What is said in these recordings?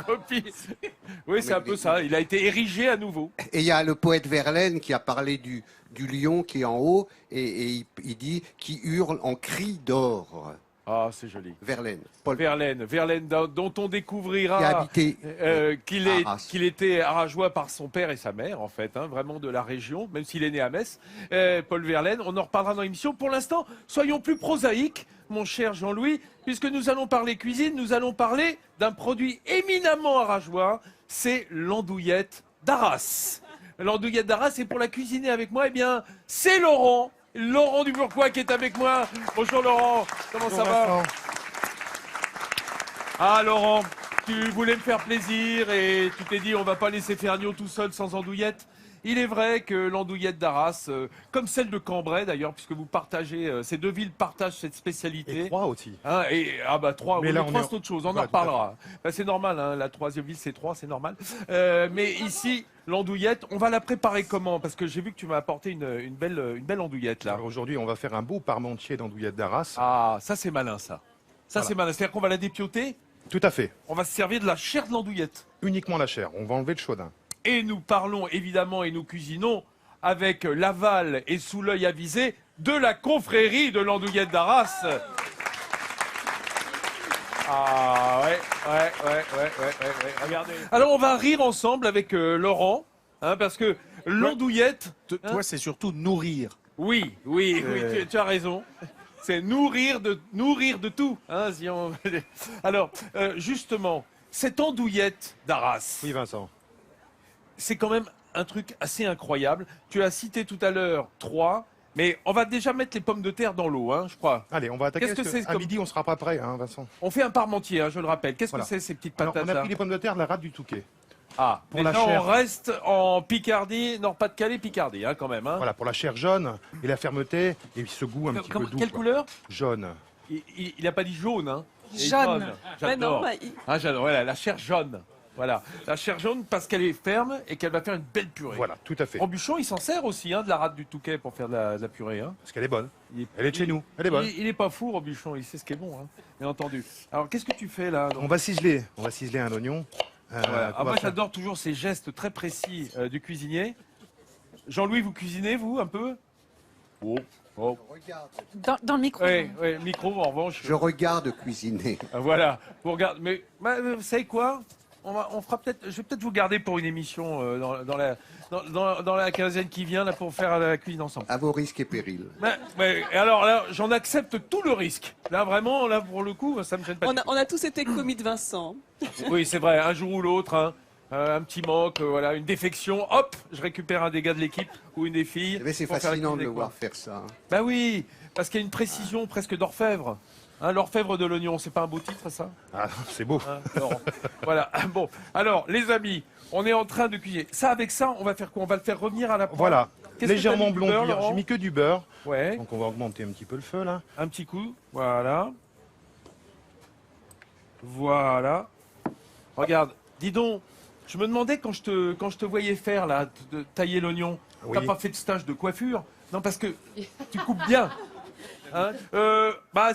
copie. Oui, c'est un peu ça. Il a été érigé à nouveau. Et il y a le poète Verlaine qui a parlé du lion qui est en haut il dit qui hurle en cri d'or. Ah, c'est joli. Verlaine. Verlaine, dont on découvrira Qui a habité Arras. qu'il était arageois par son père et sa mère, en fait, hein, vraiment de la région, même s'il est né à Metz. Paul Verlaine, on en reparlera dans l'émission. Pour l'instant, soyons plus prosaïques, mon cher Jean-Louis, puisque nous allons parler cuisine, nous allons parler d'un produit éminemment arageois, c'est l'andouillette d'Arras. L'andouillette d'Arras, et pour la cuisiner avec moi, eh bien, c'est Laurent Dubourquois qui est avec moi. Bonjour Laurent, comment ça va? Ah Laurent, tu voulais me faire plaisir et tu t'es dit on va pas laisser Ferniaud tout seul sans andouillette. Il est vrai que l'andouillette d'Arras, comme celle de Cambrai d'ailleurs, puisque vous partagez, ces deux villes partagent cette spécialité. Et Troyes aussi. Hein, Troyes, Mais oui, là, Troyes c'est autre chose, on en reparlera. Ben, c'est normal, hein, la troisième ville c'est Troyes, c'est normal. Mais ici, l'andouillette, on va la préparer comment? Parce que j'ai vu que tu m'as apporté une belle andouillette là. Alors aujourd'hui, on va faire un beau parmentier d'andouillette d'Arras. Ah, ça c'est malin ça. Ça Voilà. c'est malin, c'est-à-dire qu'on va la dépioter, Tout à fait. on va se servir de la chair de l'andouillette. Uniquement la chair. On va enlever le chaudin. Et nous parlons évidemment et nous cuisinons avec l'aval et sous l'œil avisé de la confrérie de l'andouillette d'Arras. Ah ouais. Regardez. Alors on va rire ensemble avec Laurent, hein, parce que l'andouillette... Toi, c'est surtout nourrir. Oui, tu as raison. C'est nourrir de tout. Hein, si on... Alors, justement, cette andouillette d'Arras... Oui, Vincent. C'est quand même un truc assez incroyable. Tu as cité tout à l'heure 3, mais on va déjà mettre les pommes de terre dans l'eau, hein, je crois. Allez, on va attaquer. Qu'est-ce que c'est À midi, on sera pas prêt, hein, Vincent. On fait un parmentier, hein, je le rappelle. Qu'est-ce Voilà. que c'est ces petites Alors, patates on a là? pris les pommes de terre de la rade du Touquet. Ah, pour déjà la chair. on reste en Picardie, Nord-Pas-de-Calais, Picardie, hein, quand même. Hein. Voilà, pour la chair jaune et la fermeté et ce goût un petit peu doux. Quelle quoi. couleur? Jaune. Il n'a pas dit jaune, hein. Et Jaune. J'adore. Ouais, non, Ah, j'adore. Voilà, la chair jaune. Voilà, la chair jaune parce qu'elle est ferme et qu'elle va faire une belle purée. Voilà, tout à fait. Robuchon, il s'en sert aussi hein, de la rade du Touquet pour faire de la purée. Hein. Parce qu'elle est bonne. Il- Elle est de chez nous. Elle est bonne. Il est pas fou, Robuchon, il sait ce qui est bon, hein, bien entendu. Alors, qu'est-ce que tu fais là donc On va ciseler. On va ciseler un oignon. Voilà. qu'on Ah, va moi, faire- j'adore toujours ces gestes très précis du cuisinier. Jean-Louis, vous cuisinez, vous, un peu? Oh. Dans le micro. Oui, micro, en revanche. Je regarde cuisiner. Voilà, vous regardez. Mais vous savez quoi? On fera peut-être. Je vais peut-être vous garder pour une émission dans la quinzaine qui vient là pour faire la cuisine ensemble. À vos risques et périls. Et alors là, j'en accepte tout le risque. Là vraiment, là pour le coup, ça me gêne pas. On a tous été commis de Vincent. Oui, c'est vrai. Un jour ou l'autre, hein, un petit moque, voilà, une défection. Hop, je récupère un des gars de l'équipe ou une des filles. Mais c'est pour faire la fascinant de cuisine le avec moi. voir faire ça. Hein. Bah oui, parce qu'il y a une précision presque d'orfèvre. Hein, l'orfèvre de l'oignon, c'est pas un beau titre ça? Ah, c'est beau. Hein, Laurent. Voilà. Bon, alors les amis, on est en train de cuisiner. Ça, avec ça, on va faire quoi? On va le faire revenir à la poêle. Voilà. Qu'est-ce que Légèrement t'as mis, du beurre, blondir. Laurent J'ai mis que du beurre. Ouais, Donc on va augmenter un petit peu le feu là. un petit coup. Voilà. Voilà. Regarde, dis donc, je me demandais quand je te voyais faire là, de tailler l'oignon, Oui. t'as pas fait de stage de coiffure? Non, parce que tu coupes bien. Hein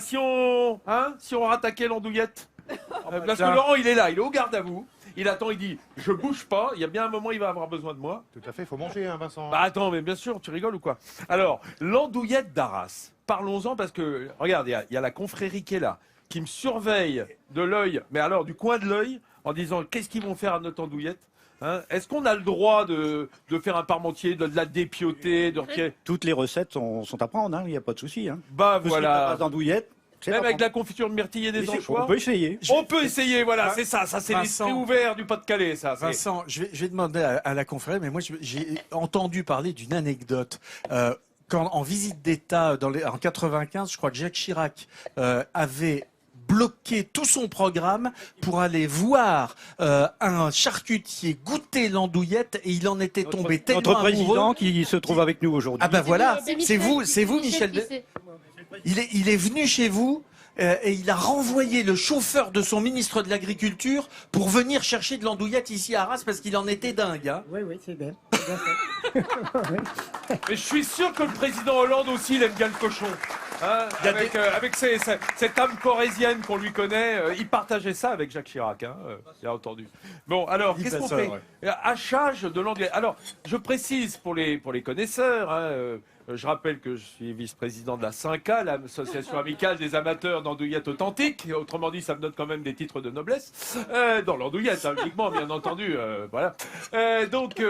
si on rattaquait l'andouillette. Parce que Laurent, il est là, il est au garde à vous. Il attend, il dit, je bouge pas. Il y a bien un moment, il va avoir besoin de moi. Tout à fait, il faut manger, hein, Vincent. Bah attends, mais bien sûr, tu rigoles ou quoi? Alors, l'andouillette d'Arras. Parlons-en parce que, regarde, il y a la confrérie qui est là, qui me surveille de l'œil, mais alors du coin de l'œil, en disant qu'est-ce qu'ils vont faire à notre andouillette? Hein, est-ce qu'on a le droit de faire un parmentier, de la dépioter, de retirer? Toutes les recettes sont à prendre, hein, il n'y a pas de souci. Hein. Bah Tout ce qui est à voilà. base d'andouillette, c'est Même à avec de prendre. la confiture de myrtille et des Mais c'est- anchois. On peut essayer. On peut essayer, voilà, c'est ça. Ça, c'est Vincent. l'esprit ouvert du Pas-de-Calais, ça. c'est- Vincent, je vais demander à la confrérie, mais moi j'ai entendu parler d'une anecdote. Quand en visite d'État en 95, je crois que Jacques Chirac avait bloqué tout son programme pour aller voir un charcutier goûter l'andouillette et il en était tombé tellement Notre président amoureux. qui se trouve avec nous aujourd'hui. Ah ben voilà, C'est c'est vous, Michel. qui sait. Il est venu chez vous et il a renvoyé le chauffeur de son ministre de l'Agriculture pour venir chercher de l'andouillette ici à Arras parce qu'il en était dingue. Hein. Oui, c'est bien. C'est bien fait. Mais je suis sûr que le président Hollande aussi, il aime bien le cochon. Hein, avec cette âme corrézienne qu'on lui connaît, il partageait ça avec Jacques Chirac, hein, bien entendu. Bon, alors, Il qu'est-ce fait qu'on ça, fait ouais. Hachage de l'andouillette. Alors, je précise pour les connaisseurs, hein, je rappelle que je suis vice-président de la 5A, l'association amicale des amateurs d'andouillettes authentiques. Autrement dit, ça me donne quand même des titres de noblesse. Dans l'andouillette, hein, uniquement, bien entendu. Voilà. Donc,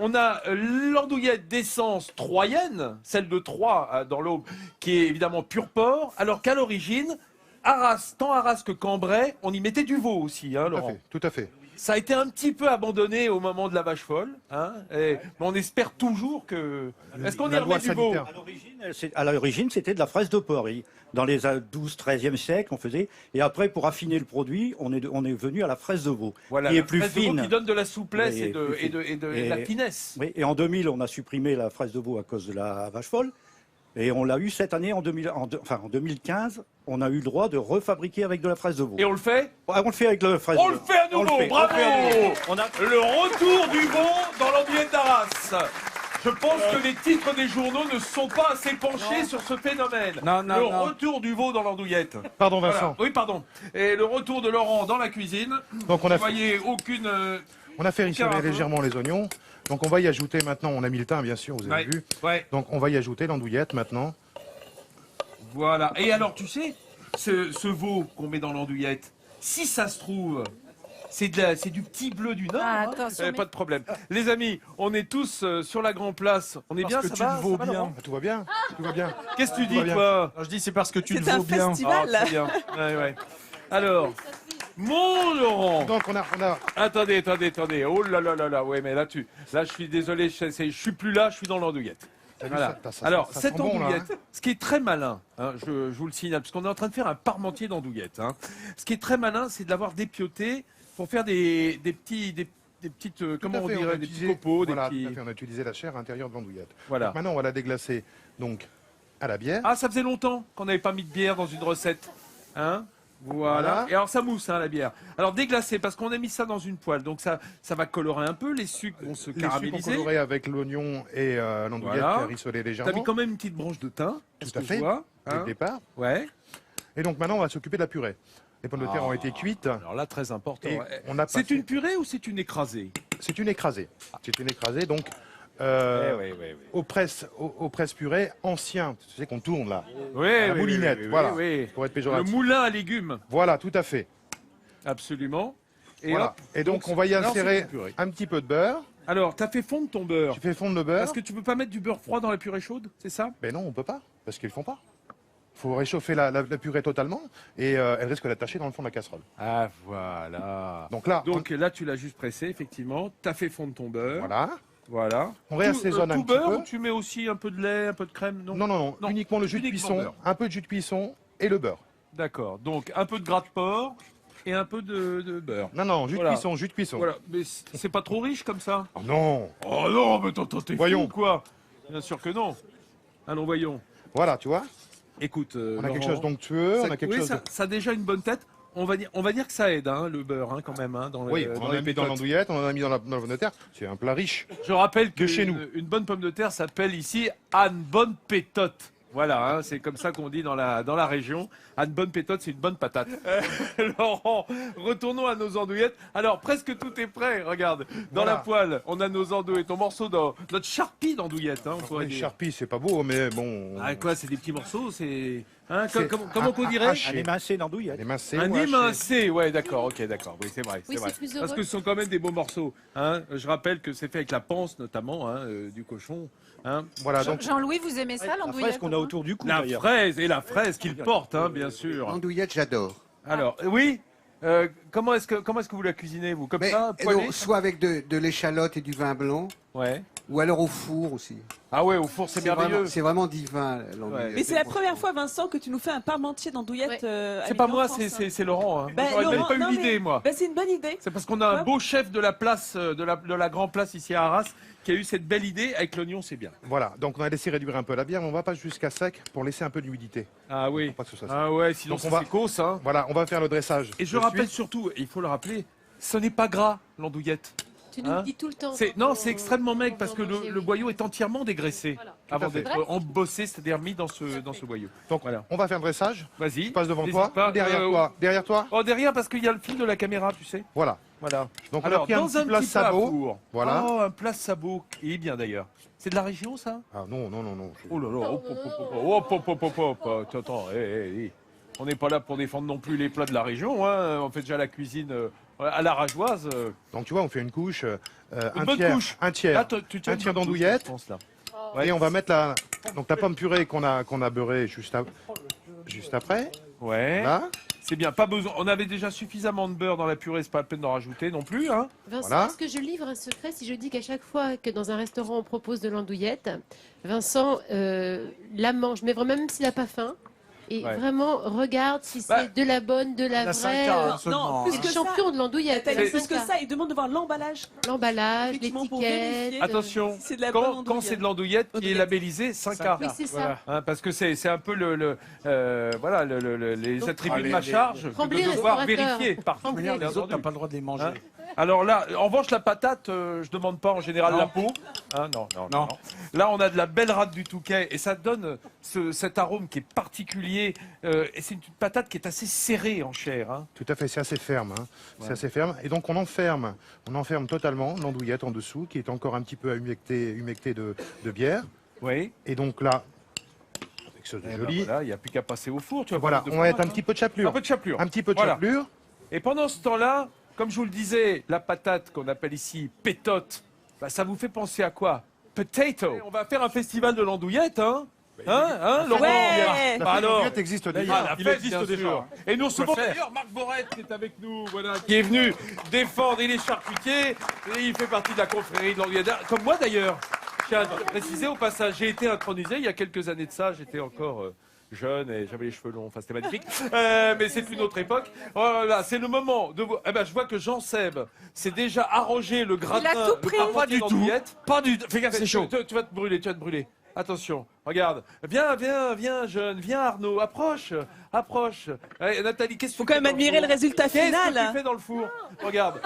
on a l'andouillette d'essence troyenne, celle de Troyes dans l'Aube, qui est évidemment pur porc, alors qu'à l'origine, Arras, tant Arras que Cambrai, on y mettait du veau aussi, hein, Laurent. Tout à fait. Ça a été un petit peu abandonné au moment de la vache folle, hein, mais on espère toujours que... Est-ce qu'on y La remet loi du veau? sanitaire. À l'origine, c'était de la fraise de porc. Et dans les 12-13e siècle, on faisait. Et après, pour affiner le produit, on est venu à la fraise de veau, Voilà, qui la est plus fraise de veau fine. qui donne de la souplesse Oui, et de, plus et de- et de- et de la Et- finesse. Oui, et en 2000, on a supprimé la fraise de veau à cause de la vache folle. Et on l'a eu cette année, en 2015, on a eu le droit de refabriquer avec de la fraise de veau. Et on le fait? Ah, on le fait avec de la fraise On de le veau. fait à On le nouveau, fait, bravo! on le fait à nouveau. On a- Le retour du veau dans l'andouillette d'Arras. Je pense que les titres des journaux ne sont pas assez penchés sur ce phénomène. Non, non, le non. retour du veau dans l'andouillette. Pardon Voilà. Vincent. Oui, pardon. Et le retour de Laurent dans la cuisine. Donc Vous voyez aucune... on a fait rissoler rapport. légèrement les oignons. Donc on va y ajouter maintenant, on a mis le thym bien sûr, vous avez Ouais, vu. ouais. Donc on va y ajouter l'andouillette maintenant. Voilà. Et alors, tu sais, ce veau qu'on met dans l'andouillette, si ça se trouve, c'est du petit bleu du Nord. Ah, hein. attention, mais- Pas de problème. Les amis, on est tous sur la Grand Place. On est Parce bien, que ça tu va, le vaux ça va, bien. Laurent Ah, tout va bien, tout va bien. Qu'est-ce que tu Tout va dis, bien. toi? Non, je dis c'est parce que tu le C'est un vaux bien. festival. Ah, très bien. Ouais, ouais. Alors, mon Laurent. Donc on a Attendez. Oh là là là là. Ouais, mais là, je suis désolé, je suis plus là, je suis dans l'andouillette. T'as vu Voilà. ça, ça Alors, sent cette bon, là, andouillette, hein. ce qui est très malin, hein, je vous le signale, parce qu'on est en train de faire un parmentier d'andouillette. Hein. Ce qui est très malin, c'est de l'avoir dépioté pour faire des petites, comment Tout à on fait, dirait, a des petits utilisé- copeaux, voilà, des petits... tout à fait, on a utilisé la chair intérieure de l'andouillette. Voilà. Donc maintenant on va la déglacer donc à la bière. Ah, ça faisait longtemps qu'on n'avait pas mis de bière dans une recette. Hein? Voilà. Voilà. Et alors ça mousse, hein, la bière. Alors déglacé, parce qu'on a mis ça dans une poêle, donc ça va colorer un peu, les sucres vont se Les sucres caraméliser. colorés avec l'oignon et l'andouillette Voilà. qui a rissolé T'as mis légèrement quand même une petite branche de thym. Tout est-ce que à je fait. vois, dès le hein? départ. Ouais. Et donc maintenant on va s'occuper de la purée. Les pommes de terre ont été cuites. Alors là, très important. Et Ouais. on a C'est passé- une purée ou c'est une écrasée? C'est une écrasée. C'est une écrasée donc Oui. aux presses purées anciens. Tu sais qu'on tourne là. Oui, À la moulinette, voilà. oui. Pour être Le péjoratif. moulin à légumes, Voilà, tout à fait. absolument. Et, Voilà. hop, Et donc on va y alors, c'est insérer une purée. un petit peu de beurre. Alors, t'as fait fondre ton beurre. Tu fais fondre le beurre. Parce que tu peux pas mettre du beurre froid dans la purée chaude, c'est ça? Ben non, on peut pas, parce qu'ils le font pas. Il faut réchauffer la purée totalement et elle risque d'attacher dans le fond de la casserole. Ah, voilà. Donc là, Donc là, tu l'as juste pressé, effectivement. T'as fait fondre ton beurre. voilà. Voilà. On réassaisonne un tout petit beurre peu. ou tu mets aussi un peu de lait, un peu de crème? Non. Non, Non, uniquement le jus de uniquement cuisson, beurre. un peu de jus de cuisson et le beurre. D'accord. Donc, un peu de gras de porc et un peu de beurre. Non, jus Voilà. de cuisson, jus de cuisson. Voilà. Mais c'est pas trop riche comme ça? Oh non. Oh non, mais attends, t'es Voyons. fou, quoi? Bien sûr que non. Allons, voyons. Voilà, tu vois. Écoute, On a quelque Laurent, chose d'onctueux, ça, on a quelque oui, chose. ça a déjà une bonne tête. On va dire que ça aide, hein, le beurre, hein, quand même, hein, dans, Oui, le, on dans en les a mis dans pétotes. l'andouillette, on en a mis dans la pomme de terre. C'est un plat riche. Je rappelle que De chez nous. une bonne pomme de terre s'appelle ici Anne Bonne Pétote. Voilà, hein, c'est comme ça qu'on dit dans la région. Anne Bonne Pétote, c'est une bonne patate. Laurent, retournons à nos andouillettes. Alors, presque tout est prêt, regarde. Dans Voilà. la poêle, on a nos andouillettes, ton morceau notre charpie d'andouillettes, hein, on pourrait Les dire. charpies, c'est pas beau, mais bon. Ah, quoi, c'est des petits morceaux, c'est... Hein, C'est comment qu'on dirait haché. Un émincé d'andouillette. Les mincées, Un ou hachées. émincé, ouais, d'accord, ok, d'accord, oui, c'est vrai, Oui, c'est vrai. c'est plus Parce heureux. que ce sont quand même des beaux morceaux. Hein. Je rappelle que c'est fait avec la panse, notamment, hein, du cochon. Hein. Voilà, donc Jean-Louis, vous aimez ça, La l'andouillette? fraise qu'on a autour du cou, La d'ailleurs. fraise et la fraise qu'il porte, hein, bien sûr. L'andouillette, j'adore. Alors, oui, comment est-ce que vous la cuisinez, vous? Comme Mais ça, poêlée? alors, soit avec de l'échalote et du vin blanc, Ouais. ou alors au four aussi. Ah ouais, au four, c'est merveilleux. C'est vraiment divin, l'andouillette. Mais c'est la première fois, Vincent, que tu nous fais un parmentier d'andouillette. C'est pas moi, c'est Laurent. Hein. Bah, J'aurais même Laurent, pas eu non, l'idée, mais- moi. Bah, c'est une bonne idée. C'est parce qu'on a un Quoi beau chef de la place, de la Grand Place ici à Arras, qui a eu cette belle idée. Avec l'oignon, c'est bien. voilà, donc on a laissé réduire un peu la bière, mais on va pas jusqu'à sec pour laisser un peu d'humidité. Ah oui. Pour pas que ce soit sec. Ah ouais, sinon Donc on ça va- fait causse, hein. Voilà, on va faire le dressage. Et je de rappelle suite. surtout, et il faut le rappeler, ce n'est pas gras, l'andouillette. Tu nous Hein le dis tout le temps. Non, quand c'est on- extrêmement maigre on parce que va manger, le oui. boyau est entièrement dégraissé Voilà. avant à fait. d'être embossé, c'est-à-dire mis dans ce boyau. Donc, Voilà. on va faire le dressage. Vas-y. Je passe devant n'hésite toi. pas. Derrière toi. Derrière toi. Oh, derrière parce qu'il y a le fil de la caméra, tu sais. Voilà. Voilà. Donc, on a Alors, pris un dans petit un plat petit plat sabot. four. Voilà. Oh, un plat sabot. Il est bien d'ailleurs. C'est de la région, ça? Ah non, non, non, non. Oh là là, hop, hop, hop, hop, hop, hop, hop. Attends, on n'est pas là pour défendre non plus les plats de la région, hein. On fait déjà la cuisine à la rageoise. Donc, tu vois, on fait une couche, un bonne tiers, couche. un tiers, Là, tu tiens un tiers une bonne d'andouillette. couche, je pense, là. Et on va mettre donc la pomme purée qu'on a beurrée juste après. Ouais. Là. C'est bien, pas besoin. On avait déjà suffisamment de beurre dans la purée, c'est pas la peine d'en rajouter non plus, hein. Vincent, Voilà. est-ce que je livre un secret si je dis qu'à chaque fois que dans un restaurant on propose de l'andouillette, Vincent la mange, mais vraiment même s'il n'a pas faim, et Ouais. vraiment regarde si c'est Bah, de la bonne, de la La vraie. 5K, Non, seulement, plus hein. que ça. Champion de l'andouillette. Nathalie, la plus que 5K. ça, il demande de voir l'emballage. L'emballage, Effectivement, pour l'étiquette. vérifier. Attention, Si c'est de la bonne quand andouillette. c'est de l'andouillette qui est Andouillette. labellisée 5K. Oui, c'est ça. Voilà. Hein, parce que c'est un peu voilà, les Donc, attributs de les- ma les- charge que Tremblez, de devoir restaurateur. vérifier par Tremblez. bien Les autres, entendu. t'as pas le droit de les manger. Hein. Alors là, en revanche, la patate, je demande pas en général Non. la peau. Hein, non, non, non, Non. non. Là, on a de la belle rate du Touquet et ça donne cet arôme qui est particulier. Et c'est une patate qui est assez serrée en chair. Hein. Tout à fait, c'est assez ferme. Hein. C'est assez ferme. Et donc, on enferme totalement l'andouillette en dessous, qui est encore un petit peu humectée de bière. Oui. Et donc là, avec ce Eh ben joli. voilà, il n'y a plus qu'à passer au four. Tu vas Voilà, prendre de on va mettre un fromage, petit peu de hein. chapelure. Un peu de chapelure. Un petit peu de Voilà. chapelure. Et pendant ce temps-là, comme je vous le disais, la patate qu'on appelle ici pétote, bah, ça vous fait penser à quoi? Potato. On va faire un festival de l'andouillette, hein? Laurent? Ouais. La Bah alors, andouillette existe déjà. Ah, la Il fête, existe bien déjà. sûr. Et nous recevons faire. d'ailleurs Marc Borette qui est avec nous, voilà, qui est venu défendre. Il est charcutier et il fait partie de la confrérie de l'andouillette. Comme moi d'ailleurs. Je tiens à préciser au passage, j'ai été intronisé il y a quelques années de ça. J'étais encore jeune et j'avais les cheveux longs. Enfin, c'était magnifique. Mais c'est une autre époque. Voilà, c'est le moment de vous. Eh ben, je vois que Jean Seb s'est déjà arrogé le gratin. Il a tout le pris. gratin Pas du tout. d'andouillette. Pas du tout. Fais gaffe, c'est chaud. Tu vas te brûler, tu vas te brûler. Attention, regarde. Viens, jeune. Viens, Arnaud. Approche. Allez, Nathalie, qu'est-ce que Faut tu quand fais même dans le admirer four le résultat Qu'est-ce que final. tu fais dans le four Regarde.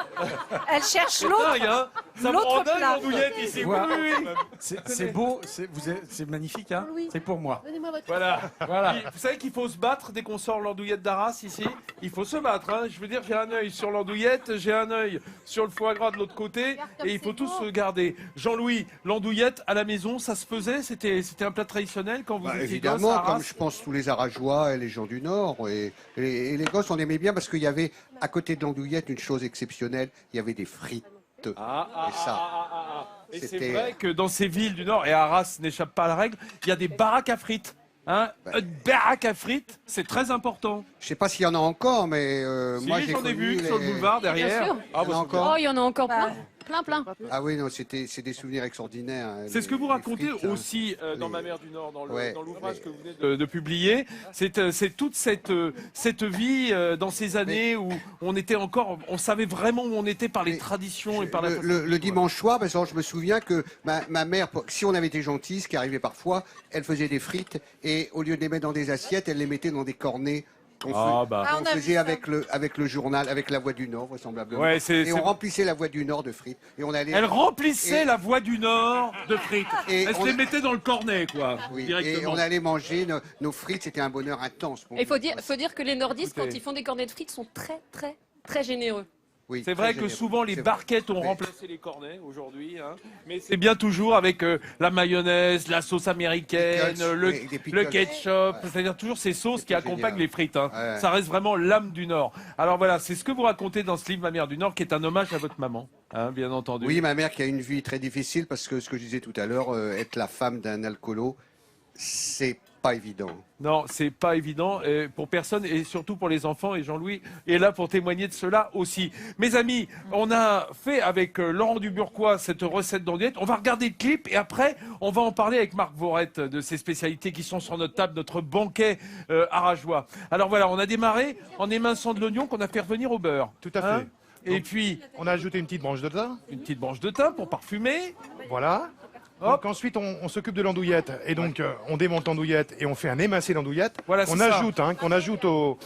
Elle cherche C'est l'autre. dingue, hein. Ça me l'autre rend dingue, plat. l'andouillette ici. Oui, Ouais. oui, oui. C'est beau, c'est magnifique, hein. Oui. C'est pour moi. Donnez-moi votre. Voilà. Voilà. Vous savez qu'il faut se battre dès qu'on sort l'andouillette d'Arras ici. Il faut se battre. Hein. Je veux dire, j'ai un œil sur l'andouillette, j'ai un œil sur le foie gras de l'autre côté, et il faut tous se garder. Jean-Louis, l'andouillette à la maison, ça se faisait. C'était un plat traditionnel quand vous Bah, étiez gosse évidemment, à Arras. comme je pense tous les Arageois et les gens du Nord. Et les gosses, on aimait bien parce qu'il y avait, à côté de l'andouillette, une chose exceptionnelle, il y avait des frites. Et ça, Et c'est c'était- vrai que dans ces villes du Nord, et Arras n'échappe pas à la règle, il y a des baraques à frites. Hein, une baraque à frites, c'est très important. je sais pas s'il y en a encore, mais Si, moi j'ai j'en ai vu connu sur le les- boulevard derrière. sûr. Ah, Il y en a bah, c'est encore Oh, il y en a encore plein. Plein. Ah oui, non, c'est des souvenirs extraordinaires. hein, C'est ce que vous les racontez frites, hein. aussi dans Les- Ma mère du Nord, dans Ouais, l'ouvrage les- que vous venez de publier. C'est toute cette vie dans ces années où on savait vraiment où on était par les Mais traditions et par la façon de le vivre. dimanche soir, parce que je me souviens que ma mère, si on avait été gentil, ce qui arrivait parfois, elle faisait des frites et au lieu de les mettre dans des assiettes, elle les mettait dans des cornets qu'on Ah, bah. Ah, qu'on on a vu faisait ça. avec le journal, avec la Voix du Nord, vraisemblablement. Ouais, c'est- et on remplissait la Voix du Nord de frites. Et on allait. Elle remplissait Et- la voie du Nord de frites. Et Elle se on- les mettait dans le cornet, quoi, Oui, et directement. on allait manger nos frites, c'était un bonheur intense. pour Il faut nous. dire que les nordistes, Écoutez. quand ils font des cornets de frites, sont très généreux. Oui, C'est très vrai que généreux. souvent les C'est vrai. barquettes ont Mais- remplacé les cornets aujourd'hui, hein. Mais c'est bien toujours avec la mayonnaise, la sauce américaine, Pickles, le, oui, des pickles. le ketchup, c'est-à-dire toujours ces sauces qui C'était accompagnent génial. les frites. Hein. Ouais. Ça reste vraiment l'âme du Nord. Alors voilà, c'est ce que vous racontez dans ce livre Ma mère du Nord, qui est un hommage à votre maman, hein, bien entendu. Oui, ma mère qui a une vie très difficile parce que ce que je disais tout à l'heure, être la femme d'un alcoolo, c'est pas évident. Non, c'est pas évident pour personne et surtout pour les enfants. Et Jean-Louis est là pour témoigner de cela aussi. Mes amis, on a fait avec Laurent Duburquois cette recette d'andouillette. On va regarder le clip et après, on va en parler avec Marc Vorette de ces spécialités qui sont sur notre table, notre banquet arageois. Alors voilà, on a démarré en éminçant de l'oignon qu'on a fait revenir au beurre. Tout à fait. Et Donc- puis, On a ajouté une petite branche de thym. une petite branche de thym pour parfumer. Voilà. Hop. Donc ensuite, on s'occupe de l'andouillette. Et donc, on démonte l'andouillette et on fait un émincé d'andouillette Voilà, c'est qu'on ça. ajoute, qu'on ajoute aux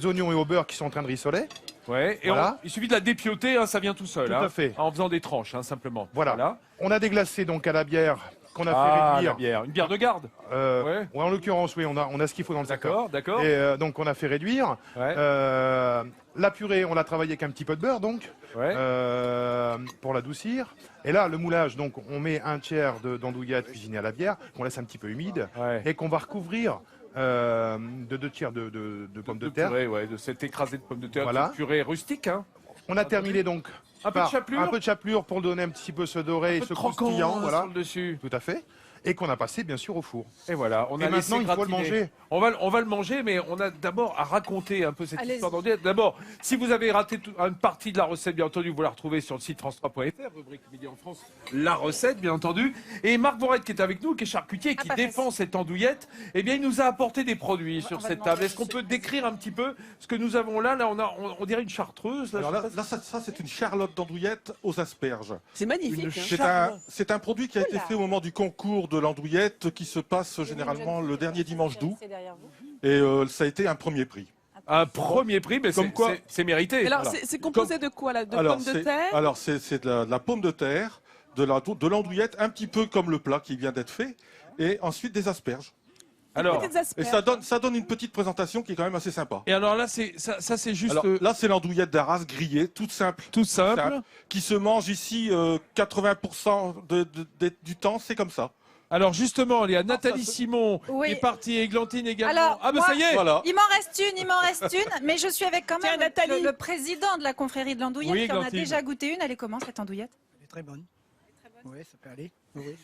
oignons et au beurre qui sont en train de rissoler. Ouais, et Voilà. il suffit de la dépioter, hein, ça vient tout seul. Tout hein, à fait. En faisant des tranches, hein, simplement. Voilà. On a déglacé donc à la bière qu'on a fait Ah, réduire. la bière. Une bière de garde. Ouais. En l'occurrence, oui, on a ce qu'il faut dans le sac. D'accord. Et donc on a fait réduire. Ouais. La purée, on l'a travaillée avec un petit peu de beurre, donc, Ouais. pour l'adoucir. Et là, le moulage, donc, on met un tiers d'andouillette cuisinée à la bière, qu'on laisse un petit peu humide, Ouais. et qu'on va recouvrir de 2 tiers de pommes de terre. Purée, ouais, de cette écrasée de pommes de terre. Voilà. De purée rustique. Hein. On a terminé donc Un peu de par chapelure. un peu de chapelure pour donner un petit peu ce doré et Un peu ce de croquant, croustillant, hein, voilà, sur le dessus. tout à fait. Et qu'on a passé bien sûr au four. Et voilà, on Et a laissé maintenant, il faut le gratiner. manger. On va le manger, mais on a d'abord à raconter un peu cette Allez-y. histoire d'andouillette. D'abord, si vous avez raté une partie de la recette, bien entendu, vous la retrouvez sur le site france3.fr, rubrique Midi en France, la recette, bien entendu. Et Marc Vorette, qui est avec nous, qui est charcutier, et qui pas défend cette andouillette, eh bien, il nous a apporté des produits sur on va cette demander table. Est-ce qu'on peut décrire un petit peu ce que nous avons là? Là, on dirait une chartreuse. Là, Alors je sais là, ça, c'est une charlotte d'andouillette aux asperges. C'est magnifique. C'est un produit qui a été fait au moment du concours de l'andouillette qui se passe généralement le dernier dimanche d'août. Et ça a été un premier prix. Un premier prix, mais Comme quoi- c'est mérité. Alors, Voilà. c'est composé de quoi là? De Alors, pommes de c'est- terre? Alors, c'est de la pomme de terre, de l'andouillette, un petit peu comme le plat qui vient d'être fait, et ensuite des asperges. Alors, Petites Et asperges. ça donne une petite présentation qui est quand même assez sympa. et alors là, ça c'est juste Alors là, c'est l'andouillette d'Arras grillée, toute simple. tout simple. simple, qui se mange ici 80% du temps, c'est comme ça. Alors justement, il y a Nathalie ça, Simon Oui. qui est partie, Églantine également. Alors, Ah bah moi- ça y est. Voilà. Il m'en reste une, mais je suis avec quand Tiens, même Nathalie. le président de la confrérie de l'andouillette Oui, qui en a Églantine. déjà goûté une. Elle est comment cette andouillette? Elle est très bonne. Oui, ça peut aller. Oui.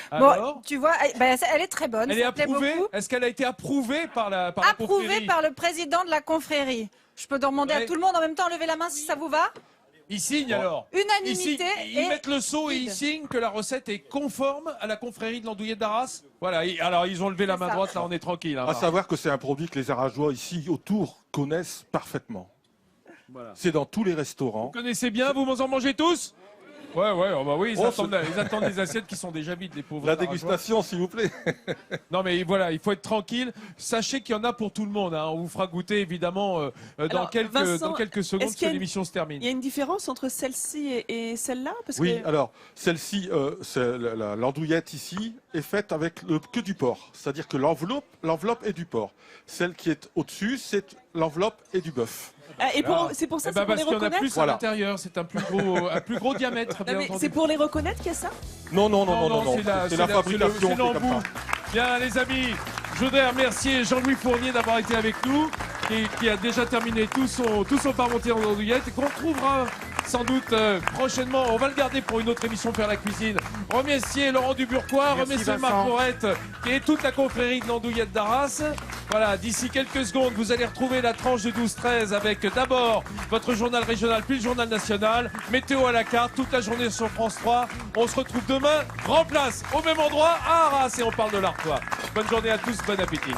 Alors, Bon, tu vois, elle est très bonne. elle est ça plaît approuvée. beaucoup. Est-ce qu'elle a été approuvée par la Approuvée confrérie par le président de la confrérie. Je peux demander Ouais. à tout le monde en même temps, lever la main si ça vous va. Il signe alors. Unanimité. Ils mettent le sceau et ils signent que la recette est conforme à la confrérie de l'andouillette d'Arras. Voilà. Alors ils ont levé la main ça. droite. Là, on est tranquille. hein. À savoir que c'est un produit que les Arageois ici autour connaissent parfaitement. Voilà. C'est dans tous les restaurants. Vous connaissez bien. Vous en mangez tous. Ouais, oh bah oui, Oh, ils attendent des assiettes qui sont déjà vides, les pauvres. La Arageois. dégustation, s'il vous plaît. Non mais voilà, il faut être tranquille. Sachez qu'il y en a pour tout le monde. Hein. On vous fera goûter évidemment dans Alors, quelques Vincent, secondes est-ce qu'il y a que l'émission se termine. Il y a une différence entre celle-ci et celle-là? Parce Oui, que... alors, celle-ci, l'andouillette ici, est faite avec que du porc. C'est-à-dire que l'enveloppe est du porc. Celle qui est au-dessus, c'est l'enveloppe et du bœuf. Ah, et c'est pour ça Eh que ben c'est pour parce les qu'il y en a reconnaître? plus à l'intérieur, c'est un plus gros diamètre. Non, Bien mais entendu. c'est pour les reconnaître qu'il y a ça? Non. c'est la fabrication. c'est fait comme l'embout. ça. Bien les amis, je voudrais remercier Jean-Louis Fournier d'avoir été avec nous et qui a déjà terminé tout son parmentier en andouillette et qu'on retrouvera sans doute prochainement. On va le garder pour une autre émission Faire la cuisine. Remercier Laurent Duburquois, Merci, remercier Vincent. Marc Vorette et toute la confrérie de l'andouillette d'Arras. Voilà, d'ici quelques secondes, vous allez retrouver la tranche de 12-13 avec d'abord votre journal régional puis le journal national. Météo à la carte, toute la journée sur France 3. On se retrouve demain, grand place, au même endroit, à Arras et on parle de l'Artois. Bonne journée à tous, bon appétit.